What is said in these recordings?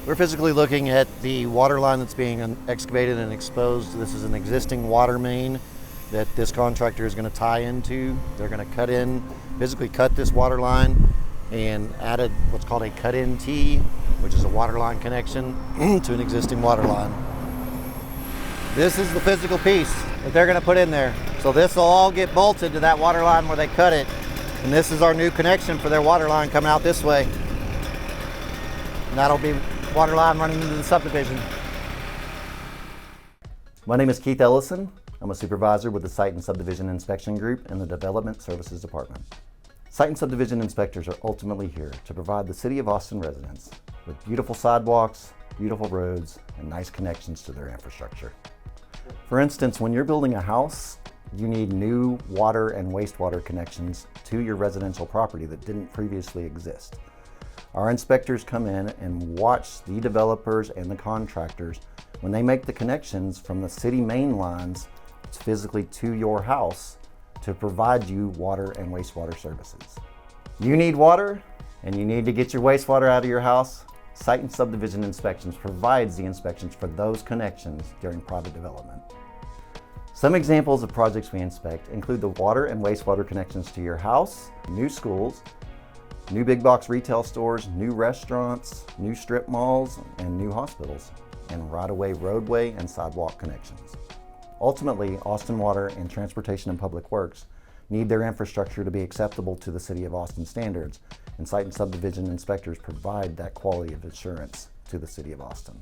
We're physically looking at the water line that's being excavated and exposed. This is an existing water main that this contractor is going to tie into. They're going to physically cut this water line and added what's called a cut-in T, which is a water line connection to an existing water line. This is the physical piece that they're going to put in there. So this will all get bolted to that water line where they cut it. And this is our new connection for their water line coming out this way. And that'll be water line running into the subdivision. My name is Keith Ellison. I'm a supervisor with the Site and Subdivision Inspection Group in the Development Services Department. Site and subdivision inspectors are ultimately here to provide the City of Austin residents with beautiful sidewalks, beautiful roads, and nice connections to their infrastructure. For instance, when you're building a house, you need new water and wastewater connections to your residential property that didn't previously exist. Our inspectors come in and watch the developers and the contractors when they make the connections from the city main lines physically to your house to provide you water and wastewater services. You need water and you need to get your wastewater out of your house. Site and Subdivision Inspections provides the inspections for those connections during private development. Some examples of projects we inspect include the water and wastewater connections to your house, new schools, new big box retail stores, new restaurants, new strip malls, and new hospitals, and right-of-way roadway and sidewalk connections. Ultimately, Austin Water and Transportation and Public Works need their infrastructure to be acceptable to the City of Austin standards, and Site and Subdivision inspectors provide that quality of assurance to the City of Austin.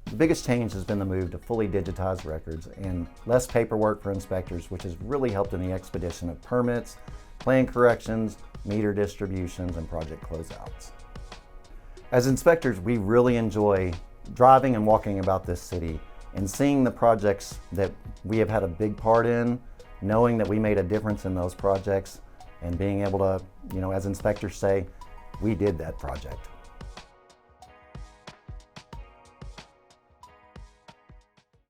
The biggest change has been the move to fully digitized records and less paperwork for inspectors, which has really helped in the expedition of permits, plan corrections, meter distributions, and project closeouts. As inspectors, we really enjoy driving and walking about this city and seeing the projects that we have had a big part in, knowing that we made a difference in those projects, and being able to, as inspectors say, we did that project.